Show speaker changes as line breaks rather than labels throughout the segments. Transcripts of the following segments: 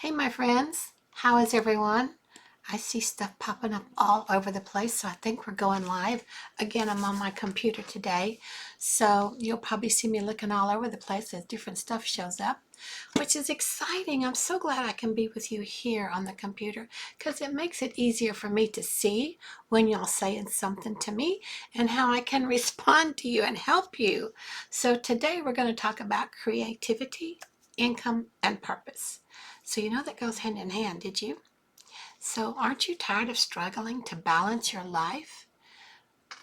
Hey, my friends, how is everyone? I see stuff popping up all over the place, so I think we're going live. Again, I'm on my computer today, so you'll probably see me looking all over the place as different stuff shows up, which is exciting. I'm so glad I can be with you here on the computer because it makes it easier for me to see when y'all saying something to me and how I can respond to you and help you. So today we're going to talk about creativity, income, and purpose. So you know that goes hand in hand, did you? So aren't you tired of struggling to balance your life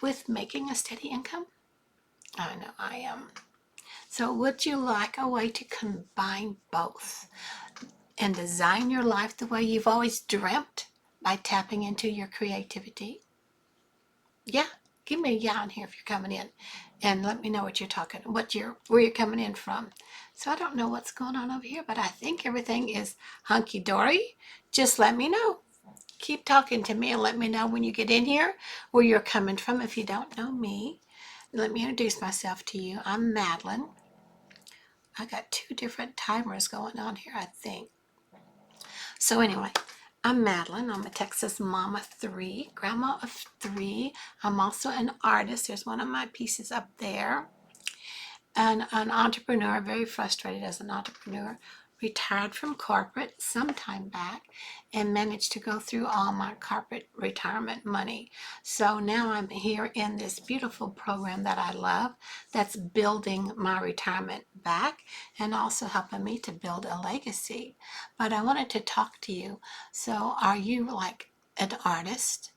with making a steady income? I know I am. So would you like a way to combine both and design your life the way you've always dreamt by tapping into your creativity? Yeah, give me a yeah in here if you're coming in and let me know where you're coming in from. So I don't know what's going on over here, but I think everything is hunky-dory. Just let me know. Keep talking to me and let me know when you get in here where you're coming from. If you don't know me, let me introduce myself to you. I'm Madalyn. I got two different timers going on here, I think. So anyway, I'm Madalyn. I'm a Texas mom of three, grandma of three. I'm also an artist. There's one of my pieces up there. And an entrepreneur, very frustrated as an entrepreneur, retired from corporate some time back and managed to go through all my corporate retirement money. So now I'm here in this beautiful program that I love that's building my retirement back and also helping me to build a legacy. But I wanted to talk to you. So are you like an artist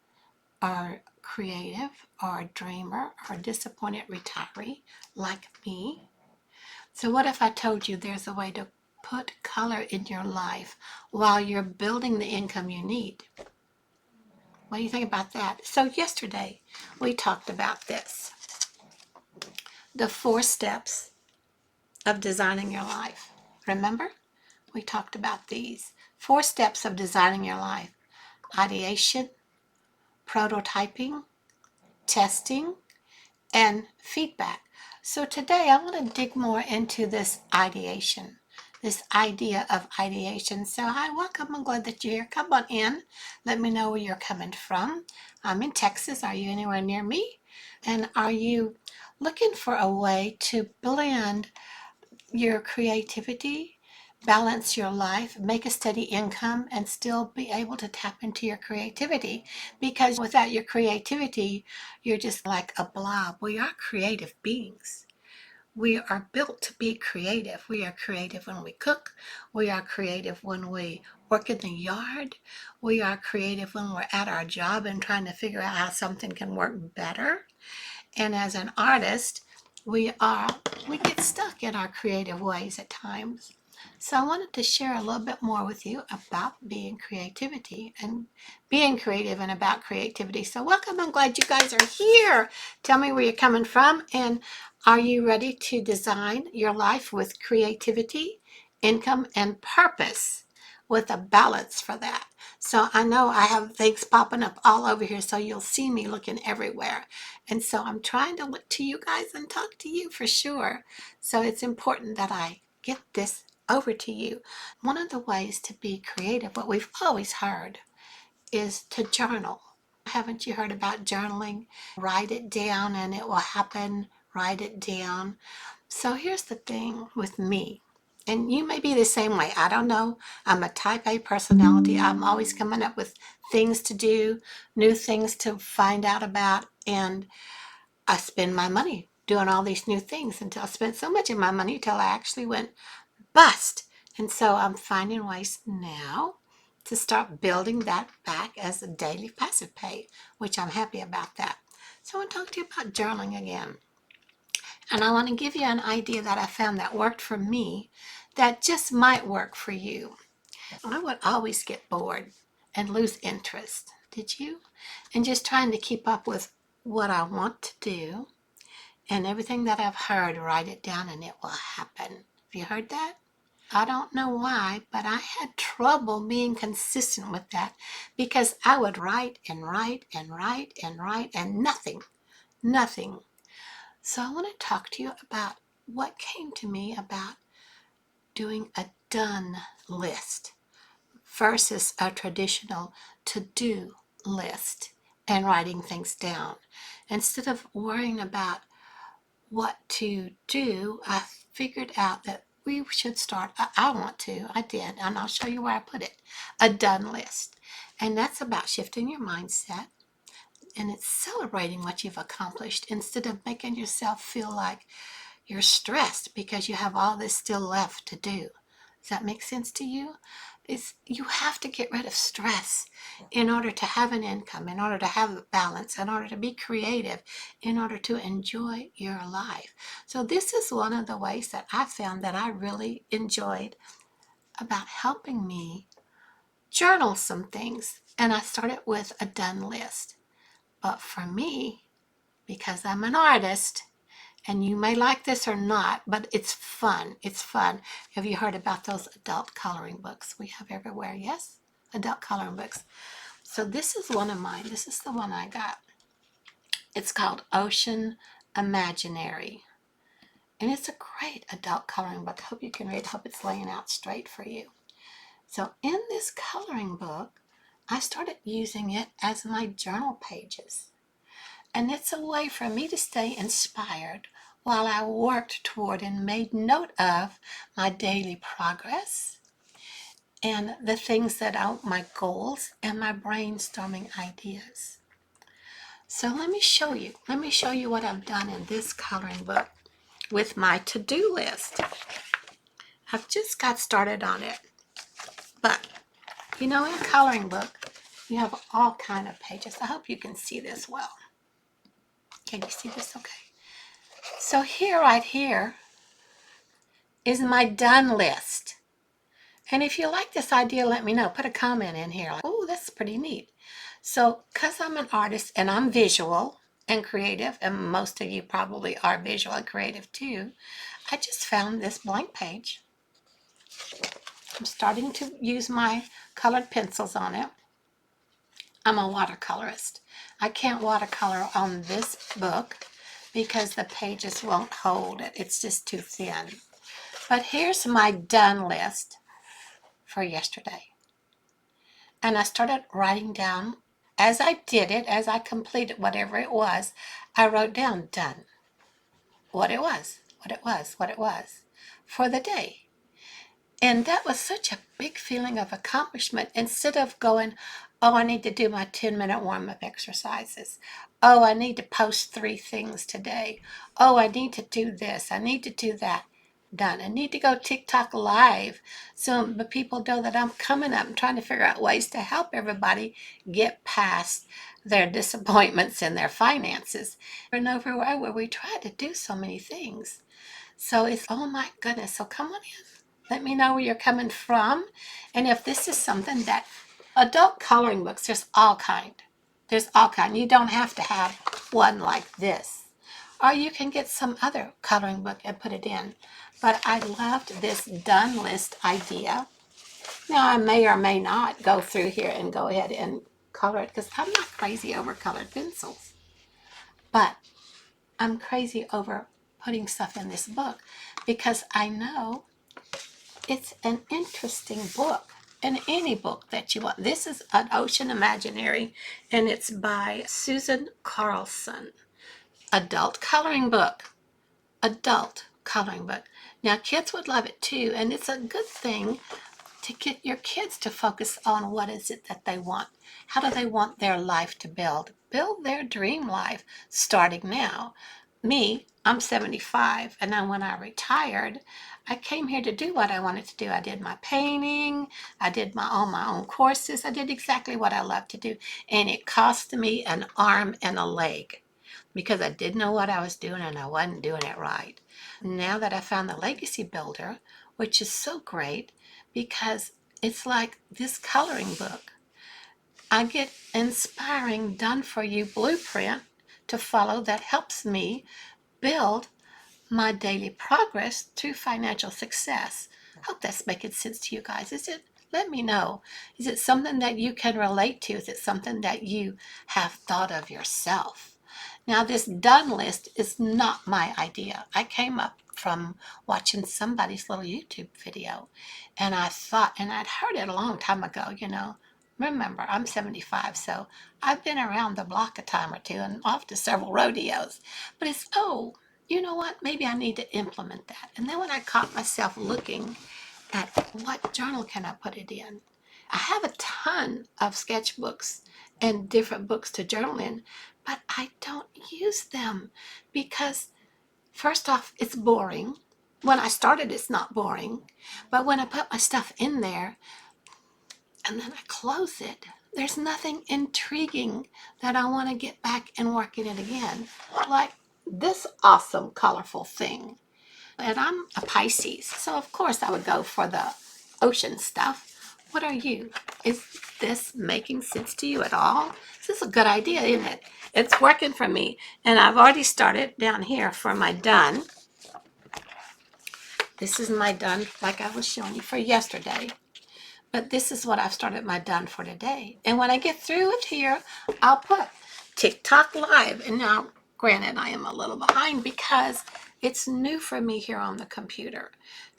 or creative or a dreamer or a disappointed retiree like me? So what if I told you there's a way to put color in your life while you're building the income you need? What do you think about that? So yesterday we talked about this, the 4 steps of designing your life. Remember? We talked about these 4 steps of designing your life: ideation, prototyping, testing, and feedback. So today I want to dig more into this ideation, this idea of ideation. So hi, welcome. I'm glad that you're here. Come on in. Let me know where you're coming from. I'm in Texas. Are you anywhere near me? And are you looking for a way to blend your creativity, balance your life, make a steady income, and still be able to tap into your creativity? Because without your creativity, you're just like a blob. We are creative beings. We are built to be creative. We are creative when we cook. We are creative when we work in the yard. We are creative when we're at our job and trying to figure out how something can work better. And as an artist, we get stuck in our creative ways at times. So I wanted to share a little bit more with you about being creativity and being creative and about creativity. So welcome. I'm glad you guys are here. Tell me where you're coming from, and are you ready to design your life with creativity, income, and purpose with a balance for that? So I know I have things popping up all over here, so you'll see me looking everywhere. And so I'm trying to look to you guys and talk to you for sure. So it's important that I get this over to you. One of the ways to be creative, what we've always heard, is to journal. Haven't you heard about journaling? Write it down and it will happen. Write it down. So here's the thing with me, and you may be the same way. I don't know. I'm a type A personality. I'm always coming up with things to do, new things to find out about, and I spend my money doing all these new things until I spent so much of my money until I actually went bust. And so I'm finding ways now to start building that back as a daily passive pay, which I'm happy about that. So I want to talk to you about journaling again. And I want to give you an idea that I found that worked for me that just might work for you. I would always get bored and lose interest. Did you? And just trying to keep up with what I want to do and everything that I've heard, write it down and it will happen. Have you heard that? I don't know why, but I had trouble being consistent with that because I would write and write and write and write and nothing. So I want to talk to you about what came to me about doing a done list. versus a traditional to-do list and writing things down. Instead of worrying about what to do, I figured out that we should start, I did, and I'll show you where I put it, a done list. And that's about shifting your mindset, and it's celebrating what you've accomplished instead of making yourself feel like you're stressed because you have all this still left to do. Does that make sense to you? You have to get rid of stress in order to have an income, in order to have a balance, in order to be creative, in order to enjoy your life. So this is one of the ways that I found that I really enjoyed about helping me journal some things. And I started with a done list. But for me, because I'm an artist, and you may like this or not, but it's fun. It's fun. Have you heard about those adult coloring books we have everywhere? Yes? Adult coloring books. So this is one of mine. This is the one I got. It's called Ocean Imaginary. And it's a great adult coloring book. I hope you can read. I hope it's laying out straight for you. So in this coloring book, I started using it as my journal pages. And it's a way for me to stay inspired while I worked toward and made note of my daily progress and the things that are my goals and my brainstorming ideas. So let me show you. Let me show you what I've done in this coloring book with my to-do list. I've just got started on it. But, in a coloring book, you have all kind of pages. I hope you can see this well. Can you see this okay? So right here, is my done list. And if you like this idea, let me know. Put a comment in here. Like, oh, that's pretty neat. So, because I'm an artist and I'm visual and creative, and most of you probably are visual and creative too, I just found this blank page. I'm starting to use my colored pencils on it. I'm a watercolorist. I can't watercolor on this book because the pages won't hold it. It's just too thin. But here's my done list for yesterday. And I started writing down, as I did it, as I completed whatever it was, I wrote down done. What it was for the day. And that was such a big feeling of accomplishment. Instead of going, oh, I need to do my 10-minute warm-up exercises. Oh, I need to post 3 things today. Oh, I need to do this. I need to do that. Done. I need to go TikTok live so the people know that I'm coming up and trying to figure out ways to help everybody get past their disappointments in their finances. And over where we try to do so many things. So it's, oh my goodness. So come on in. Let me know where you're coming from. And if this is something that adult coloring books, there's all kind. There's all kind. You don't have to have one like this. Or you can get some other coloring book and put it in. But I loved this done list idea. Now I may or may not go through here and go ahead and color it because I'm not crazy over colored pencils. But I'm crazy over putting stuff in this book because I know it's an interesting book, and any book that you want. This is An Ocean Imaginary, and it's by Susan Carlson. Adult coloring book. Adult coloring book. Now, kids would love it too, and it's a good thing to get your kids to focus on what is it that they want. How do they want their life to build? Build their dream life starting now. Me, I'm 75, and then when I retired, I came here to do what I wanted to do. I did my painting, I did my own courses, I did exactly what I love to do, and it cost me an arm and a leg because I didn't know what I was doing and I wasn't doing it right. Now that I found the Legacy Builder, which is so great because it's like this coloring book. I get inspiring done for you blueprint to follow that helps me build my daily progress through financial success. Hope that's making sense to you guys. Is it? Let me know. Is it something that you can relate to? Is it something that you have thought of yourself? Now, this done list is not my idea. I came up from watching somebody's little YouTube video. And I thought, and I'd heard it a long time ago, Remember, I'm 75, so I've been around the block a time or two and off to several rodeos. But it's, oh, you know what? Maybe I need to implement that. And then when I caught myself looking at what journal can I put it in, I have a ton of sketchbooks and different books to journal in, but I don't use them because, first off, it's boring. When I started, it's not boring. But when I put my stuff in there and then I close it, there's nothing intriguing that I want to get back and work in it again. Like this awesome, colorful thing. And I'm a Pisces, so of course I would go for the ocean stuff. What are you? Is this making sense to you at all? This is a good idea, isn't it? It's working for me. And I've already started down here for my done. This is my done, like I was showing you for yesterday. But this is what I've started my done for today. And when I get through with here, I'll put TikTok live. And now, granted, I am a little behind because it's new for me here on the computer.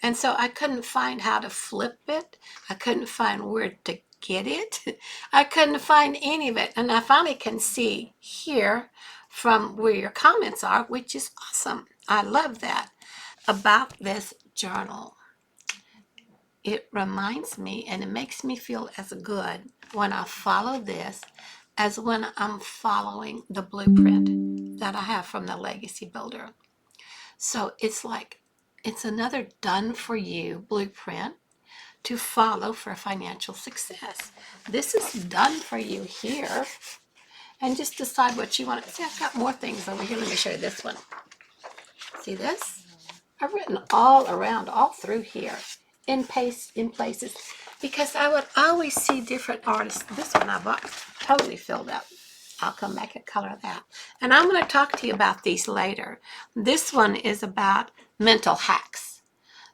And so I couldn't find how to flip it. I couldn't find where to get it. I couldn't find any of it. And I finally can see here from where your comments are, which is awesome. I love that about this journal. It reminds me and it makes me feel as good when I follow this as when I'm following the blueprint that I have from the Legacy Builder. So it's like, it's another done for you blueprint to follow for financial success. This is done for you here. And just decide what you want. See, I've got more things over here. Let me show you this one. See this? I've written all around, all through here, in places, because I would always see different artists. This one I bought totally filled up. I'll come back and color that. And I'm going to talk to you about these later. This one is about mental hacks.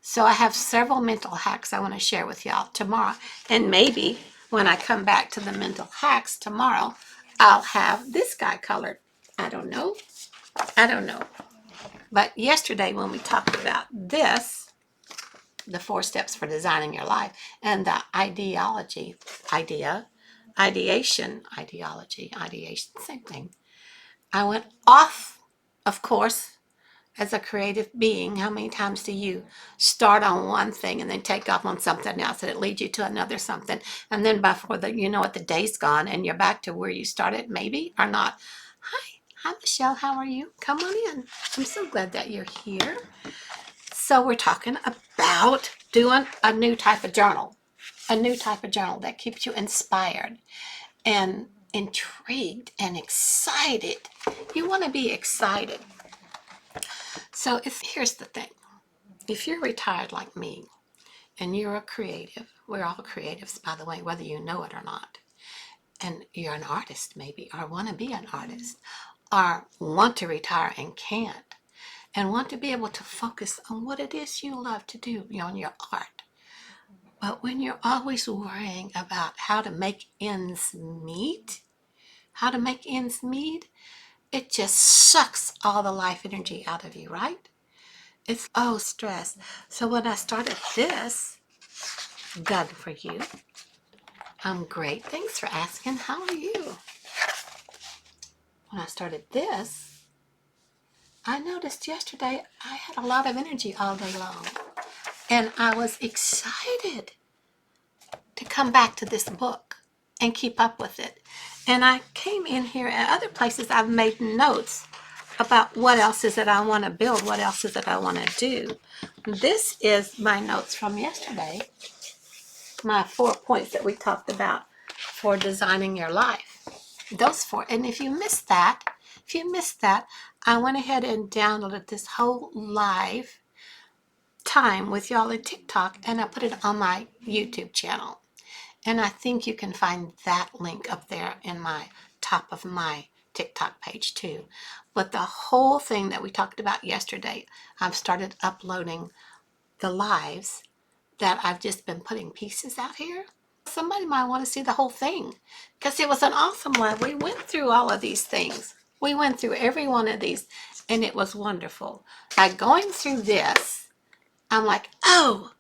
So I have several mental hacks I want to share with y'all tomorrow. And maybe when I come back to the mental hacks tomorrow, I'll have this guy colored. I don't know. I don't know. But yesterday when we talked about this, the 4 steps for designing your life, and the ideation, same thing. I went off, of course, as a creative being. How many times do you start on one thing and then take off on something else and it leads you to another something? And then before you know it, the day's gone and you're back to where you started, maybe, or not. Hi, Michelle. How are you? Come on in. I'm so glad that you're here. So we're talking about doing a new type of journal. A new type of journal that keeps you inspired and intrigued and excited. You want to be excited. So here's the thing. If you're retired like me and you're a creative, we're all creatives, by the way, whether you know it or not, and you're an artist maybe, or want to be an artist, or want to retire and can't, and want to be able to focus on what it is you love to do, on your art. But when you're always worrying about how to make ends meet, it just sucks all the life energy out of you, right? It's stress. So when I started this, done for you, I'm great. Thanks for asking. How are you? When I started this, I noticed yesterday I had a lot of energy all day long. And I was excited to come back to this book and keep up with it. And I came in here and other places I've made notes about what else is it I want to build, what else is it I want to do. This is my notes from yesterday, my 4 points that we talked about for designing your life. Those 4. And if you missed that, I went ahead and downloaded this whole live time with y'all at TikTok and I put it on my YouTube channel. And I think you can find that link up there in my top of my TikTok page too. But the whole thing that we talked about yesterday, I've started uploading the lives that I've just been putting pieces out here. Somebody might want to see the whole thing because it was an awesome live. We went through all of these things. We went through every one of these, and it was wonderful. By going through this, I'm like, oh,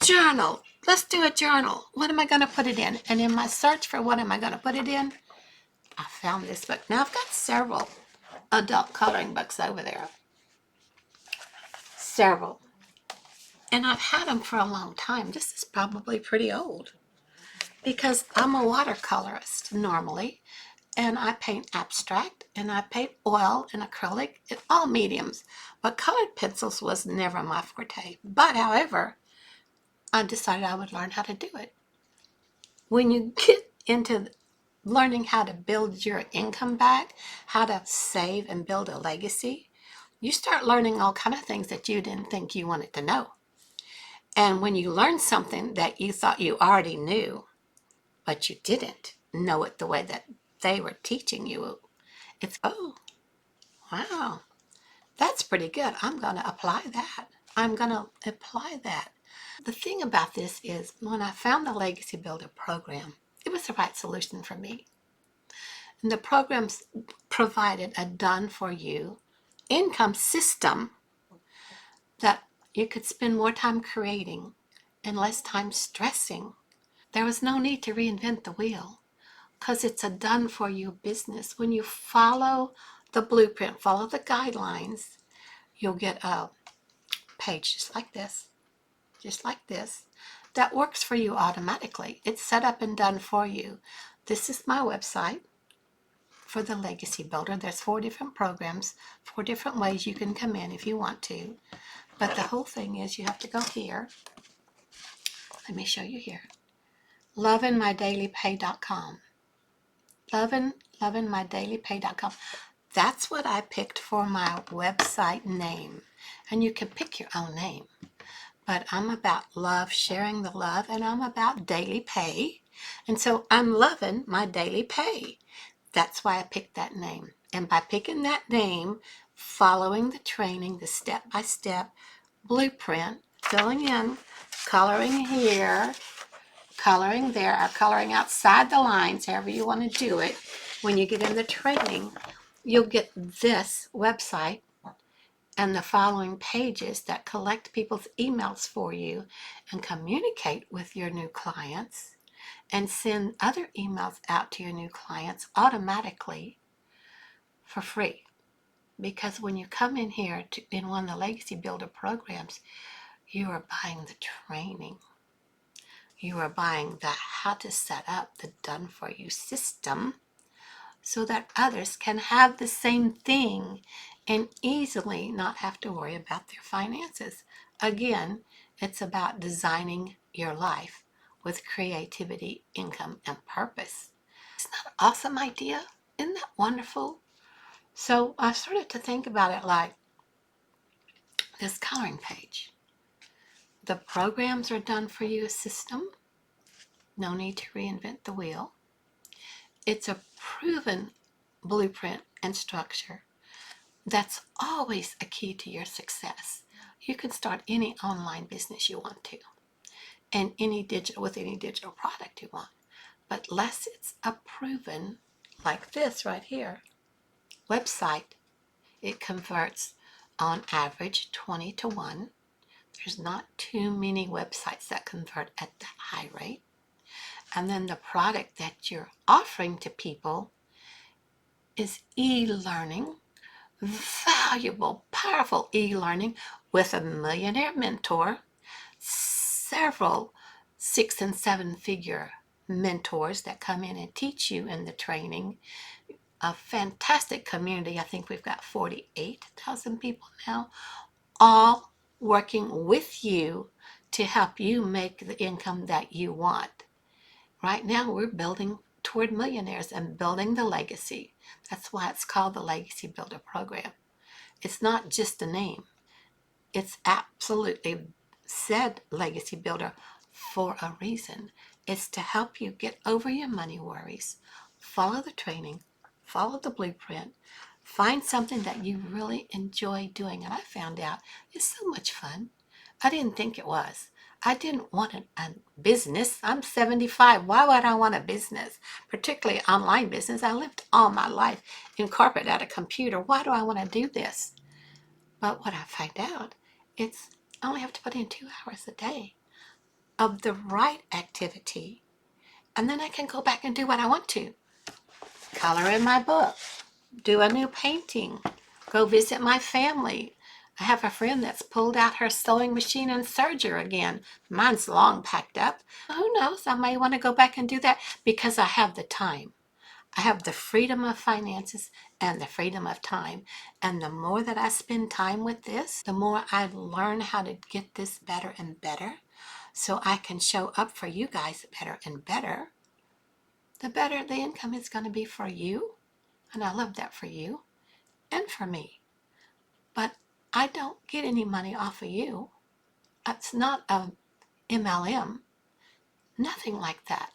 journal. Let's do a journal. What am I going to put it in? And in my search for what am I going to put it in, I found this book. Now, I've got several adult coloring books over there. Several. And I've had them for a long time. This is probably pretty old because I'm a watercolorist normally, and I paint abstract, and I paint oil and acrylic, in all mediums. But colored pencils was never my forte. But, however, I decided I would learn how to do it. When you get into learning how to build your income back, how to save and build a legacy, you start learning all kind of things that you didn't think you wanted to know. And when you learn something that you thought you already knew, but you didn't know it the way that they were teaching you, it's, oh, wow, that's pretty good. I'm going to apply that. I'm going to apply that. The thing about this is when I found the Legacy Builder program, it was the right solution for me. And the programs provided a done-for-you income system that you could spend more time creating and less time stressing. There was no need to reinvent the wheel because it's a done-for-you business. When you follow the blueprint, follow the guidelines, you'll get a page just like this, that works for you automatically. It's set up and done for you. This is my website for the Legacy Builder. There's 4 different programs, 4 different ways you can come in if you want to. But the whole thing is you have to go here. Let me show you here. lovinmydailypay.com. lovinmydailypay.com. That's what I picked for my website name. And you can pick your own name. But I'm about love, sharing the love, and I'm about daily pay. And so I'm loving my daily pay. That's why I picked that name. And by picking that name, following the training, the step-by-step blueprint, filling in, coloring here, coloring there, or coloring outside the lines, however you want to do it, when you get in the training, you'll get this website and the following pages that collect people's emails for you and communicate with your new clients and send other emails out to your new clients automatically for free. Because when you come in here in one of the Legacy Builder programs, you are buying the training. You are buying the how to set up the done for you system so that others can have the same thing and easily not have to worry about their finances. Again, it's about designing your life with creativity, income, and purpose. Isn't that an awesome idea? Isn't that wonderful? So I started to think about it like this coloring page. The programs are done for you system. No need to reinvent the wheel. It's a proven blueprint and structure. That's always a key to your success. You can start any online business you want to and with any digital product you want. But unless it's a proven, like this right here, website, it converts on average 20 to 1. There's not too many websites that convert at that high rate. And then the product that you're offering to people is e-learning, valuable, powerful e-learning with a millionaire mentor, several 6- and 7-figure mentors that come in and teach you in the training, a fantastic community. I think we've got 48,000 people now, all working with you to help you make the income that you want. Right now, we're building toward millionaires and building the legacy. That's why it's called the Legacy Builder Program. It's not just a name. It's absolutely said Legacy Builder for a reason. It's to help you get over your money worries, follow the training, follow the blueprint, find something that you really enjoy doing. And I found out it's so much fun. I didn't think it was. I didn't want a business. I'm 75. Why would I want a business, particularly online business? I lived all my life in corporate at a computer. Why do I want to do this? But what I find out, it's I only have to put in 2 hours a day of the right activity, and then I can go back and do what I want to. Color in my book, do a new painting, go visit my family. I have a friend that's pulled out her sewing machine and serger again. Mine's long packed up. Who knows? I may want to go back and do that because I have the time. I have the freedom of finances and the freedom of time. And the more that I spend time with this, the more I learn how to get this better and better so I can show up for you guys better and better. The better the income is going to be for you. And I love that for you and for me. But I don't get any money off of you. It's not a MLM, nothing like that.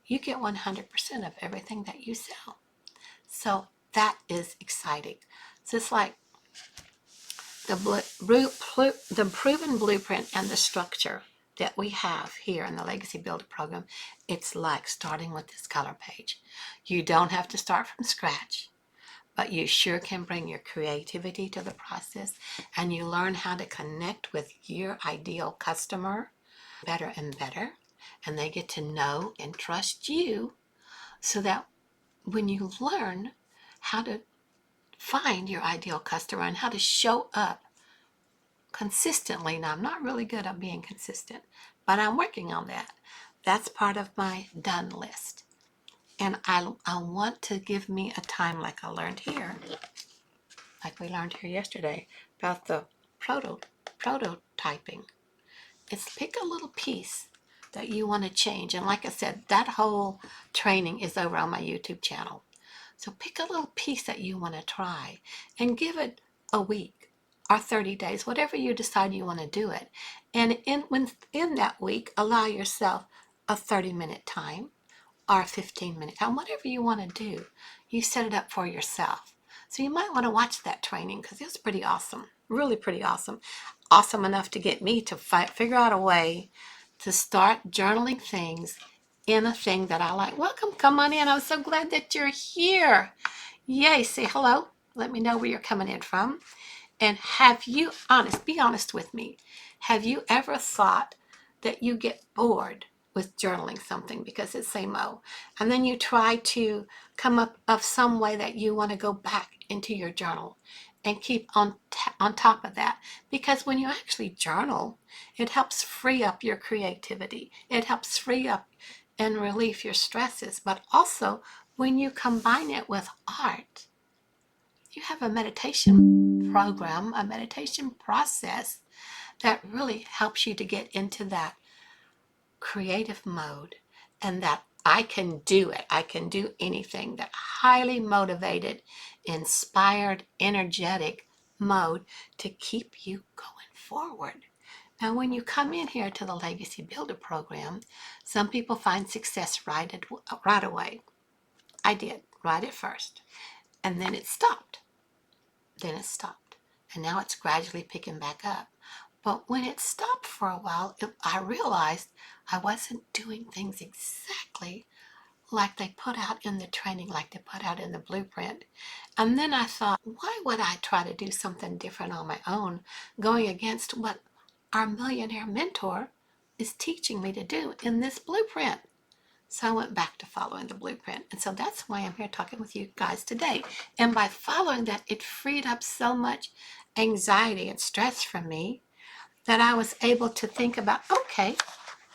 You get 100% of everything that you sell. So that is exciting. So it's like the proven blueprint and the structure that we have here in the Legacy Builder program. It's like starting with this color page. You don't have to start from scratch, but you sure can bring your creativity to the process, and you learn how to connect with your ideal customer better and better, and they get to know and trust you, so that when you learn how to find your ideal customer and how to show up consistently. Now, I'm not really good at being consistent, but I'm working on that. That's part of my done list. And I want to give me a time like I learned here, like we learned here yesterday about the prototyping. It's pick a little piece that you want to change. And like I said, that whole training is over on my YouTube channel. So pick a little piece that you want to try and give it a week or 30 days, whatever you decide you want to do it. And in that week, allow yourself a 30-minute time or a 15-minute time, whatever you want to do. You set it up for yourself. So you might want to watch that training because it was pretty awesome, really pretty awesome. Awesome enough to get me to figure out a way to start journaling things in a thing that I like. Welcome, come on in. I'm so glad that you're here. Yay, say hello. Let me know where you're coming in from. And be honest with me, have you ever thought that you get bored with journaling something because it's same old, and then you try to come up of some way that you want to go back into your journal and keep on top of that? Because when you actually journal, it helps free up your creativity. It helps free up and relieve your stresses. But also, when you combine it with art, you have a meditation program, a meditation process that really helps you to get into that creative mode, and that I can do it. I can do anything. That highly motivated, inspired, energetic mode to keep you going forward. Now, when you come in here to the Legacy Builder program, some people find success right away. I did right at first, and then it stopped. And now it's gradually picking back up. But when it stopped for a while, I realized I wasn't doing things exactly like they put out in the training, like they put out in the blueprint. And then I thought, why would I try to do something different on my own, going against what our millionaire mentor is teaching me to do in this blueprint? So I went back to following the blueprint. And so that's why I'm here talking with you guys today. And by following that, it freed up so much anxiety and stress from me that I was able to think about, okay,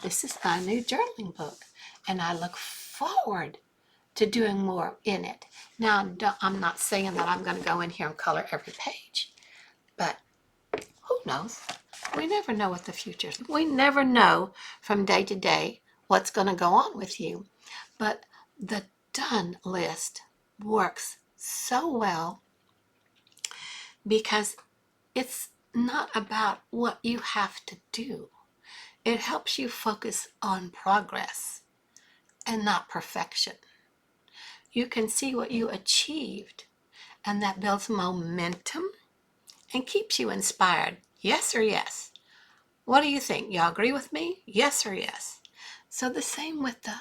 this is my new journaling book, and I look forward to doing more in it. Now, I'm not saying that I'm going to go in here and color every page, but who knows? We never know what the future is. We never know from day to day what's going to go on with you. But the done list works so well because it's not about what you have to do. It helps you focus on progress and not perfection. You can see what you achieved, and that builds momentum and keeps you inspired. Yes or yes? What do you think? Y'all agree with me? Yes or yes? So the same with the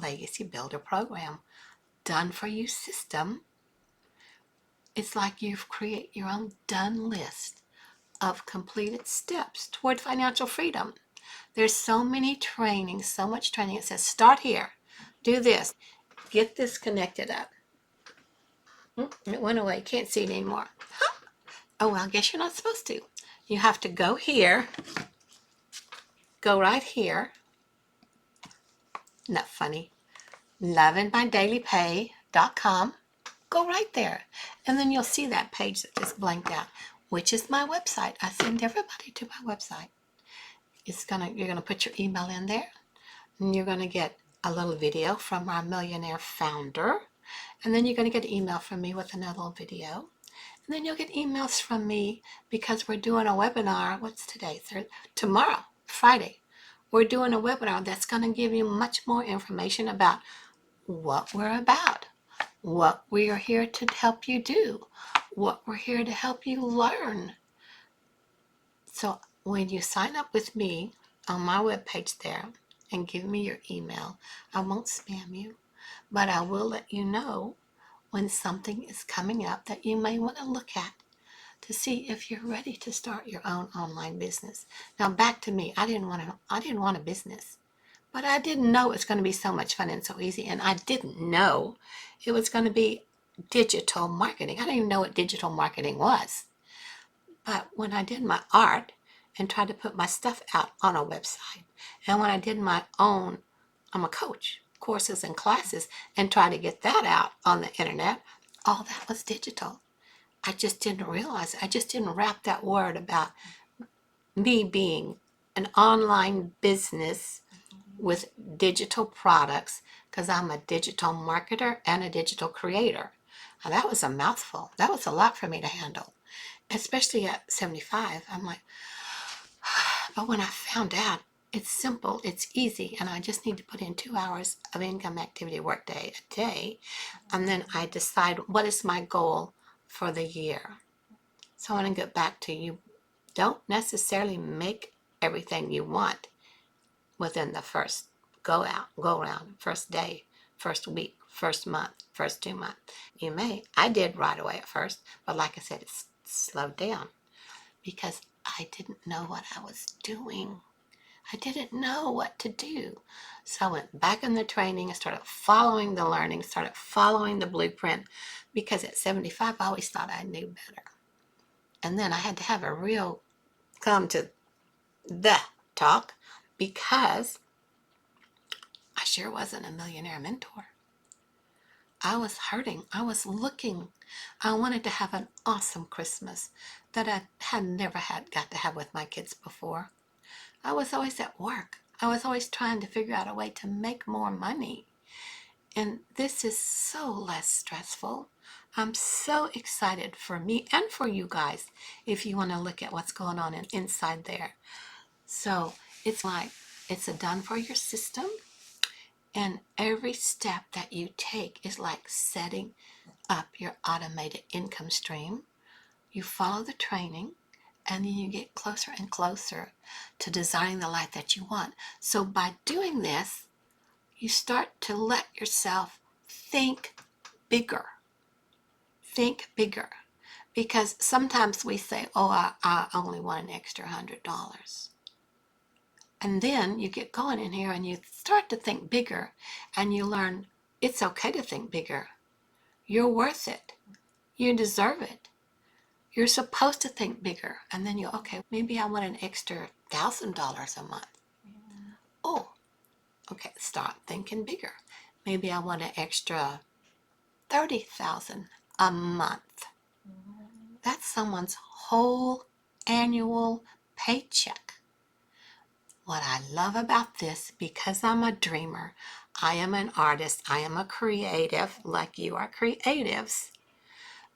Legacy Builder program. Done for you system. It's like you've created your own done list of completed steps toward financial freedom. There's so many trainings, so much training. It says start here, do this, get this connected up. It went away. Can't see it anymore. Oh, well, I guess you're not supposed to. You have to go here, go right here. Isn't that funny? lovingmydailypay.com. Go right there. And then you'll see that page that just blanked out, which is my website. I send everybody to my website. You're gonna put your email in there, and you're gonna get a little video from our millionaire founder. And then you're gonna get an email from me with another little video. And then you'll get emails from me because we're doing a webinar. What's today? Tomorrow, Friday. We're doing a webinar that's going to give you much more information about what we're about, what we are here to help you do, what we're here to help you learn. So when you sign up with me on my webpage there and give me your email, I won't spam you, but I will let you know when something is coming up that you may want to look at to see if you're ready to start your own online business. Now back to me. I didn't want a business, but I didn't know it was going to be so much fun and so easy, and I didn't know it was going to be digital marketing. I didn't even know what digital marketing was. But when I did my art and tried to put my stuff out on a website, and when I did my own, I'm a coach, courses and classes, and try to get that out on the internet, all that was digital. I just didn't realize it. I just didn't wrap that word about me being an online business with digital products, because I'm a digital marketer and a digital creator. Now, that was a mouthful. That was a lot for me to handle, especially at 75. I'm like, but when I found out it's simple, it's easy, and I just need to put in 2 hours of income activity workday a day, and then I decide what is my goal for the year. So I want to get back to you. Don't necessarily make everything you want within the first go around, first day, first week, first month, first 2 months. You may. I did right away at first, but like I said, it's slowed down because I didn't know what I was doing. I didn't know what to do. So I went back in the training and started following the learning, started following the blueprint, because at 75, I always thought I knew better. And then I had to have a real come to the talk, because I sure wasn't a millionaire mentor. I was hurting. I was looking. I wanted to have an awesome Christmas that I had never got to have with my kids before. I was always at work. I was always trying to figure out a way to make more money. And this is so less stressful. I'm so excited for me and for you guys if you want to look at what's going on inside there. So it's like it's a done for your system. And every step that you take is like setting up your automated income stream. You follow the training, and then you get closer and closer to designing the life that you want. So by doing this, you start to let yourself think bigger. Think bigger. Because sometimes we say, oh, I only want an extra $100. And then you get going in here and you start to think bigger, and you learn it's okay to think bigger. You're worth it. You deserve it. You're supposed to think bigger. And then okay, maybe I want an extra $1,000 a month. Oh, okay, start thinking bigger. Maybe I want an extra $30,000 a month. That's someone's whole annual paycheck. What I love about this, because I'm a dreamer, I am an artist, I am a creative, like you are creatives,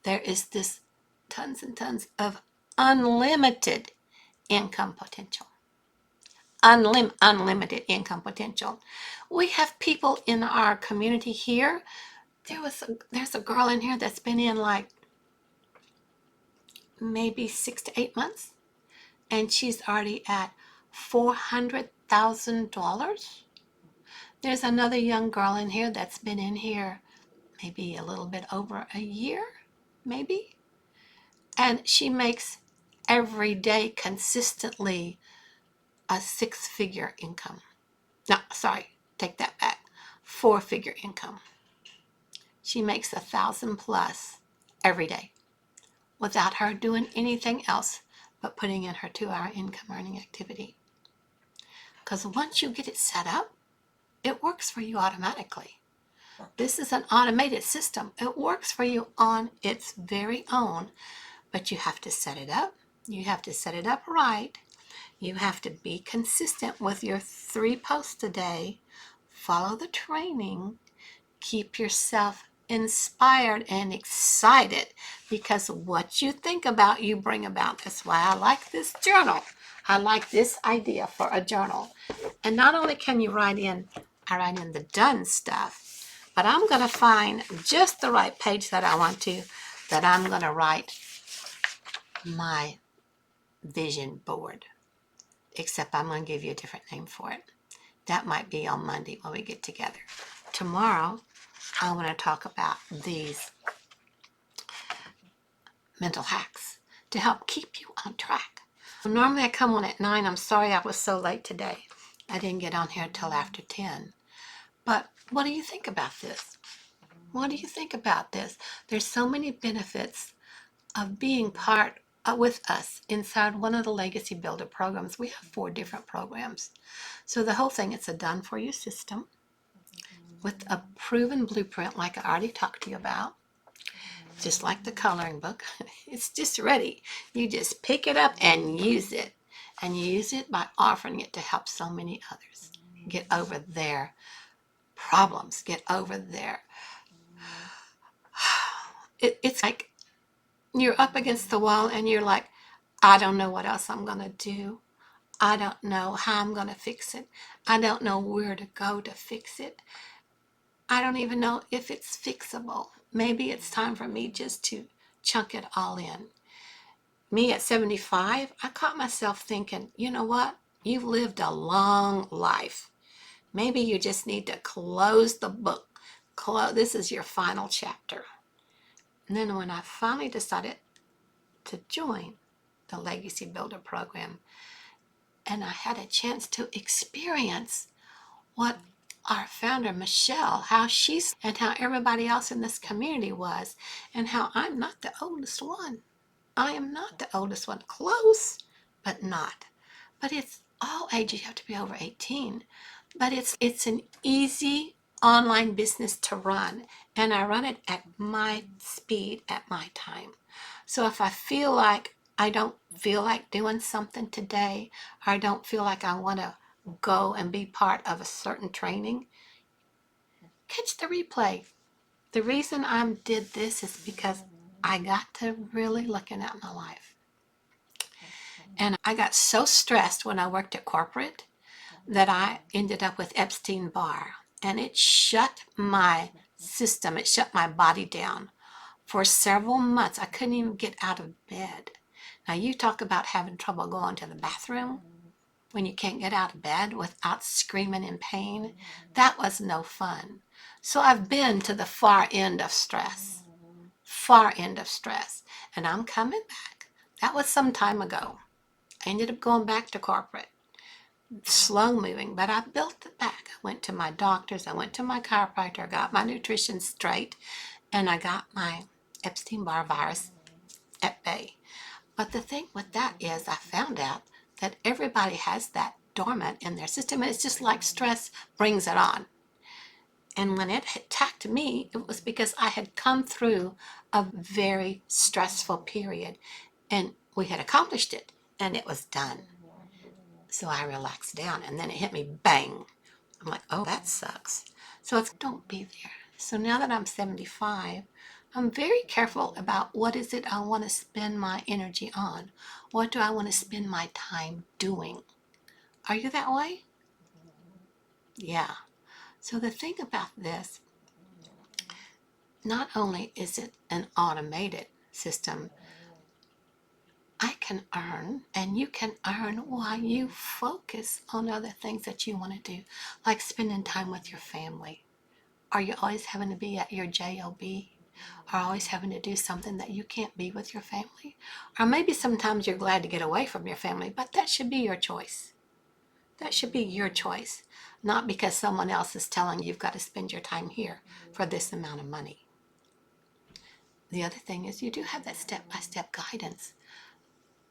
there is this tons and tons of unlimited income potential. Unlimited income potential. We have people in our community here. There's a girl in here that's been in like maybe 6 to 8 months, and she's already at $400,000. There's another young girl in here that's been in here maybe a little bit over a year, maybe. And she makes every day consistently a six-figure income. No, sorry, take that back. Four-figure income. She makes 1,000 plus every day without her doing anything else but putting in her 2-hour income earning activity. Because once you get it set up, it works for you automatically. This is an automated system. It works for you on its very own, but you have to set it up. You have to set it up right. You have to be consistent with your 3 posts a day. Follow the training. Keep yourself inspired and excited, because what you think about, you bring about. That's why I like this journal. I like this idea for a journal. And not only can you write in, I write in the done stuff, but I'm going to find just the right page that I want to, that I'm going to write my vision board. Except I'm going to give you a different name for it. That might be on Monday when we get together. Tomorrow, I want to talk about these mental hacks to help keep you on track. Normally I come on at 9. I'm sorry I was so late today. I didn't get on here until after 10. But what do you think about this? What do you think about this? There's so many benefits of being part with us inside one of the Legacy Builder programs. We have 4 different programs. So the whole thing, it's a done-for-you system with a proven blueprint like I already talked to you about. Just like the coloring book. It's just ready. You just pick it up and use it. And you use it by offering it to help so many others get over their problems, get over their... It's like you're up against the wall and you're like, I don't know what else I'm going to do. I don't know how I'm going to fix it. I don't know where to go to fix it. I don't even know if it's fixable. Maybe it's time for me just to chunk it all in. Me at 75, I caught myself thinking, you know what? You've lived a long life. Maybe you just need to close the book. This is your final chapter. And then when I finally decided to join the Legacy Builder program, and I had a chance to experience what our founder, Michelle, how she's, and how everybody else in this community was, and how I'm not the oldest one. I am not the oldest one. Close, but not. But it's all ages. You have to be over 18. But it's an easy online business to run. And I run it at my speed, at my time. So if I feel like I don't feel like doing something today, or I don't feel like I want to go and be part of a certain training, catch the replay. The reason I did this is because I got to really looking at my life. And I got so stressed when I worked at corporate that I ended up with Epstein-Barr. And it shut my system, it shut my body down for several months. I couldn't even get out of bed. Now you talk about having trouble going to the bathroom when you can't get out of bed without screaming in pain. That was no fun. So I've been to the far end of stress. Far end of stress. And I'm coming back. That was some time ago. I ended up going back to corporate. Slow moving, but I built it back. I went to my doctors, I went to my chiropractor, I got my nutrition straight, and I got my Epstein-Barr virus at bay. But the thing with that is I found out that everybody has that dormant in their system, and it's just like stress brings it on. And when it attacked me, it was because I had come through a very stressful period, and we had accomplished it, and it was done. So I relaxed down, and then it hit me, bang. I'm like, oh, that sucks. So it's, don't be there. So now that I'm 75, I'm very careful about what is it I want to spend my energy on. What do I want to spend my time doing? Are you that way? Yeah. So the thing about this, not only is it an automated system, I can earn, and you can earn while you focus on other things that you want to do, like spending time with your family. Are you always having to be at your job? Or always having to do something that you can't be with your family? Or maybe sometimes you're glad to get away from your family, but that should be your choice. That should be your choice, not because someone else is telling you you've got to spend your time here for this amount of money. The other thing is you do have that step-by-step guidance.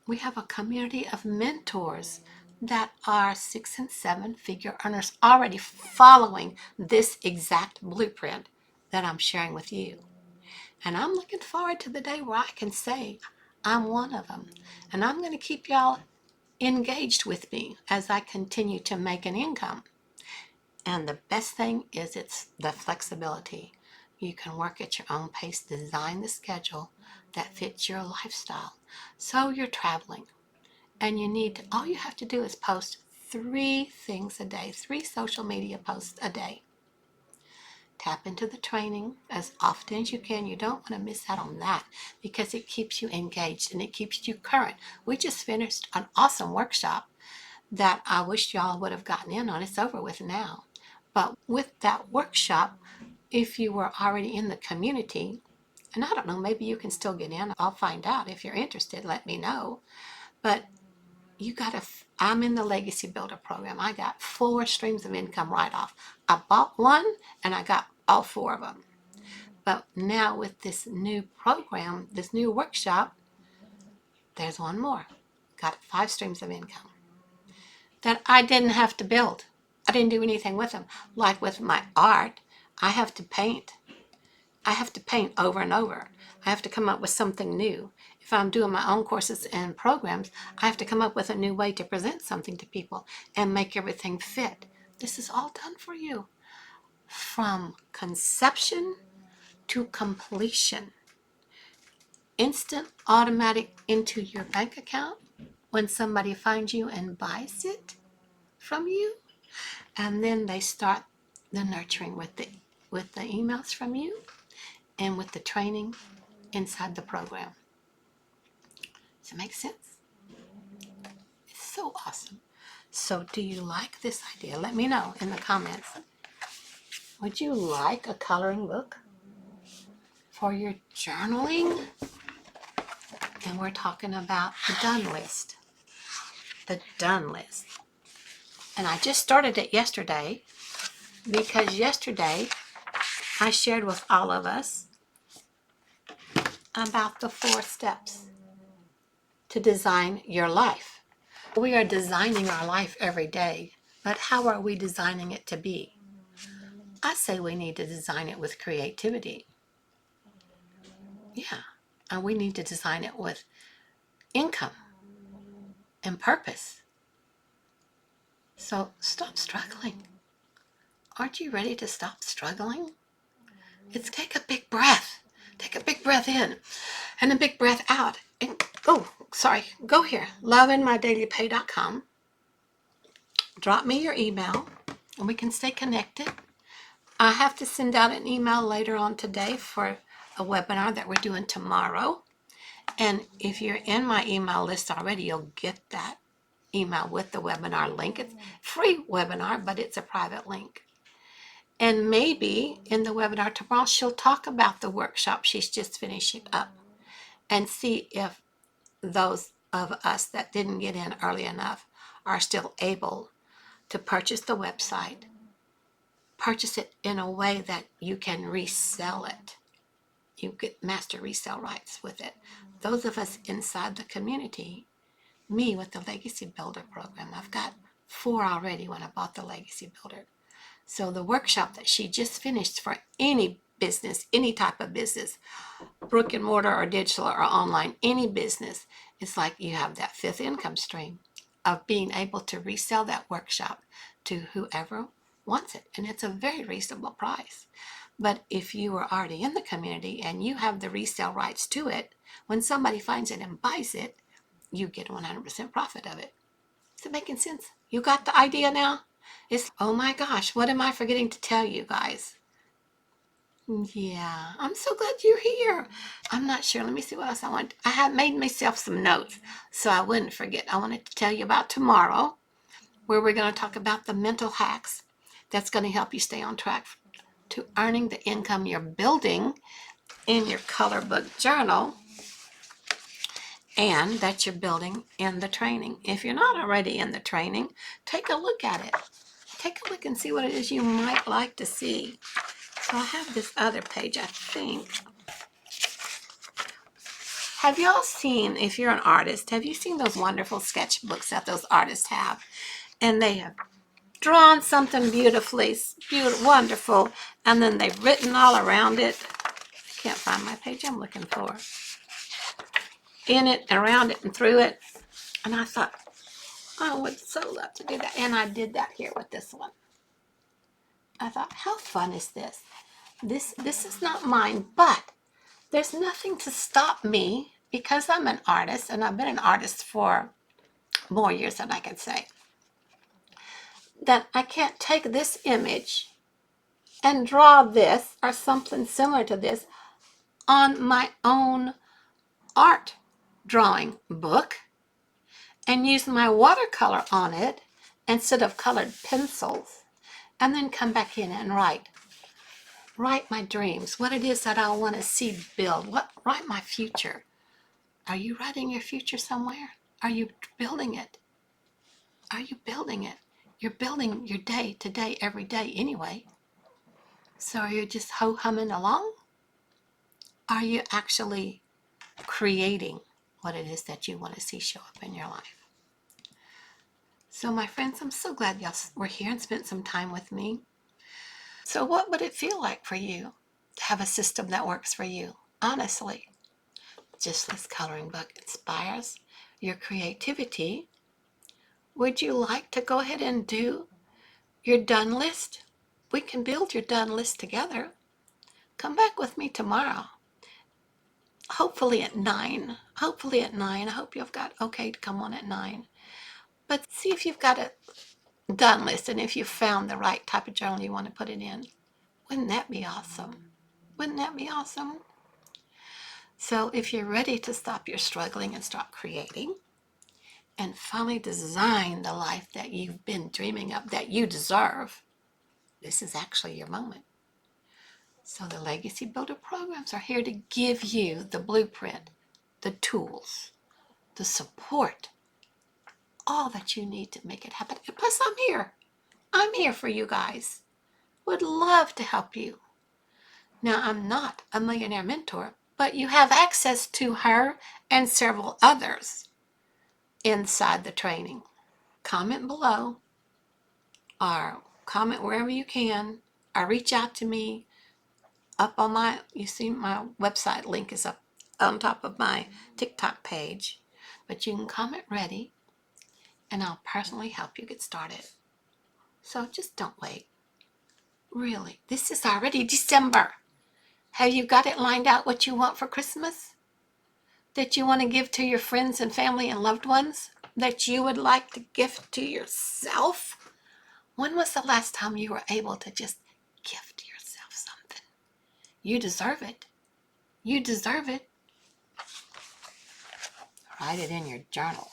We have a community of mentors that are 6 and 7 figure earners already following this exact blueprint that I'm sharing with you. And I'm looking forward to the day where I can say I'm one of them. And I'm going to keep y'all engaged with me as I continue to make an income. And the best thing is it's the flexibility. You can work at your own pace, design the schedule that fits your lifestyle. So you're traveling, and all you have to do is post 3 things a day, 3 social media posts a day. Tap into the training as often as you can. You don't want to miss out on that because it keeps you engaged and it keeps you current. We just finished an awesome workshop that I wish y'all would have gotten in on. It's over with now. But with that workshop, if you were already in the community, and I don't know, maybe you can still get in. I'll find out. If you're interested, let me know. But I'm in the Legacy Builder program. I got 4 streams of income right off. I bought one and I got all 4 of them. But now with this new program, this new workshop, there's one more. Got 5 streams of income that I didn't have to build. I didn't do anything with them. Like with my art, I have to paint. I have to paint over and over. I have to come up with something new. If I'm doing my own courses and programs, I have to come up with a new way to present something to people and make everything fit. This is all done for you. From conception to completion. Instant, automatic into your bank account when somebody finds you and buys it from you. And then they start the nurturing with the emails from you and with the training inside the program. Does it make sense? It's so awesome. So do you like this idea? Let me know in the comments. Would you like a coloring book for your journaling? And we're talking about the done list. The done list. And I just started it yesterday because yesterday I shared with all of us about the 4 steps to design your life. We are designing our life every day, but how are we designing it to be? I say we need to design it with creativity. Yeah, and we need to design it with income and purpose. So stop struggling. Aren't you ready to stop struggling? Take a big breath. Take a big breath in and a big breath out. And go here, loveinmydailypay.com. Drop me your email and we can stay connected. I have to send out an email later on today for a webinar that we're doing tomorrow. And if you're in my email list already, you'll get that email with the webinar link. It's a free webinar, but it's a private link. And maybe in the webinar tomorrow, she'll talk about the workshop she's just finishing up and see if those of us that didn't get in early enough are still able to purchase the website. Purchase it in a way that you can resell it. You get master resale rights with it. Those of us inside the community, me with the Legacy Builder program, I've got 4 already when I bought the Legacy Builder. So the workshop that she just finished for any business, any type of business, brick and mortar or digital or online, any business, it's like you have that 5th income stream of being able to resell that workshop to whoever wants it. And it's a very reasonable price. But if you are already in the community and you have the resale rights to it, when somebody finds it and buys it, you get 100% profit of it. Is it making sense? You got the idea now? Oh my gosh, what am I forgetting to tell you guys? Yeah, I'm so glad you're here. I'm not sure. Let me see what else I want. I had made myself some notes so I wouldn't forget. I wanted to tell you about tomorrow, where we're going to talk about the mental hacks that's going to help you stay on track to earning the income you're building in your color book journal and that you're building in the training. If you're not already in the training, take a look at it. Take a look and see what it is you might like to see. So I have this other page, I think. Have y'all seen, if you're an artist, have you seen those wonderful sketchbooks that those artists have? And they have drawn something beautifully, wonderful, and then they've written all around it. I can't find my page I'm looking for. In it, around it, and through it. And I thought, I would so love to do that. And I did that here with this one. I thought, how fun is this? This is not mine, but there's nothing to stop me because I'm an artist, and I've been an artist for more years than I can say, that I can't take this image and draw this or something similar to this on my own art drawing book and use my watercolor on it instead of colored pencils, and then come back in and write my dreams, what it is that I want to see build, write my future. Are you writing your future somewhere? Are you building it? Are you building it? You're building your day to day, every day anyway. So are you just humming along? Are you actually creating what it is that you want to see show up in your life? So my friends, I'm so glad y'all were here and spent some time with me. So what would it feel like for you to have a system that works for you? Honestly, just this coloring book inspires your creativity. Would you like to go ahead and do your done list? We can build your done list together. Come back with me tomorrow. Hopefully at 9. Hopefully at 9. I hope you've got okay to come on at 9. But see if you've got a done list and if you found the right type of journal you want to put it in. Wouldn't that be awesome? Wouldn't that be awesome? So if you're ready to stop your struggling and start creating and finally design the life that you've been dreaming of, that you deserve, this is actually your moment. So the Legacy Builder programs are here to give you the blueprint, the tools, the support, all that you need to make it happen. And plus, I'm here. I'm here for you guys. Would love to help you. Now, I'm not a millionaire mentor, but you have access to her and several others inside the training. Comment below or comment wherever you can or reach out to me up on you see my website link is up on top of my TikTok page, but you can comment ready and I'll personally help you get started. So just don't wait. Really, this is already December. Have you got it lined out what you want for Christmas? That you want to give to your friends and family and loved ones? That you would like to gift to yourself? When was the last time you were able to just gift yourself something? You deserve it. You deserve it. Write it in your journal.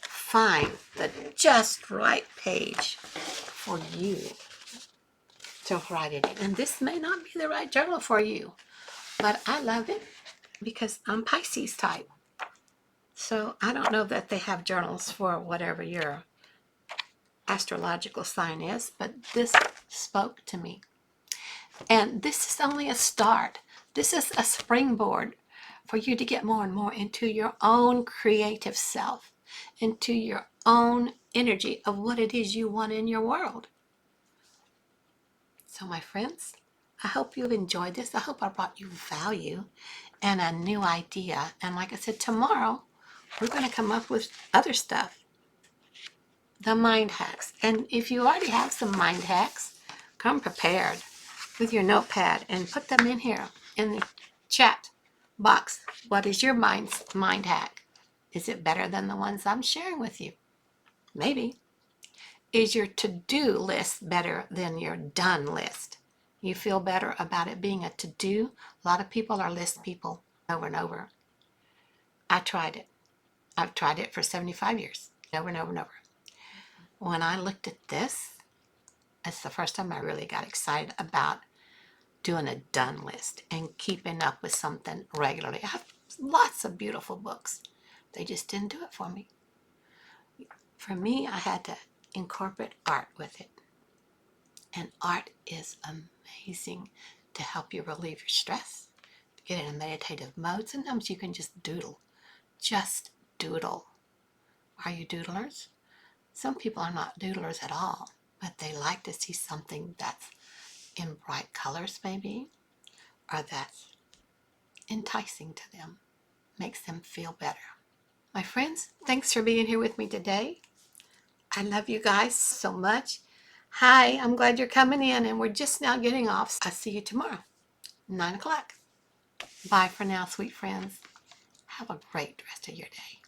Find the just right page for you to write it in. And this may not be the right journal for you, but I love it because I'm Pisces type. So I don't know that they have journals for whatever your astrological sign is, but this spoke to me. And this is only a start. This is a springboard for you to get more and more into your own creative self, into your own energy of what it is you want in your world. So my friends, I hope you've enjoyed this. I hope I brought you value and a new idea. And like I said, tomorrow, we're going to come up with other stuff. The mind hacks. And if you already have some mind hacks, come prepared with your notepad and put them in here in the chat box. What is your mind hack? Is it better than the ones I'm sharing with you? Maybe. Is your to-do list better than your done list? You feel better about it being a to-do. A lot of people are list people over and over. I tried it. I've tried it for 75 years, over and over and over. When I looked at this, it's the first time I really got excited about doing a done list and keeping up with something regularly. I have lots of beautiful books. They just didn't do it for me. For me, I had to incorporate art with it. And art is amazing to help you relieve your stress, to get in a meditative mode. Sometimes you can just doodle. Just doodle. Are you doodlers? Some people are not doodlers at all, but they like to see something that's in bright colors maybe, or that's enticing to them, makes them feel better. My friends, thanks for being here with me today. I love you guys so much. Hi, I'm glad you're coming in, and we're just now getting off. I'll see you tomorrow, 9 o'clock. Bye for now, sweet friends. Have a great rest of your day.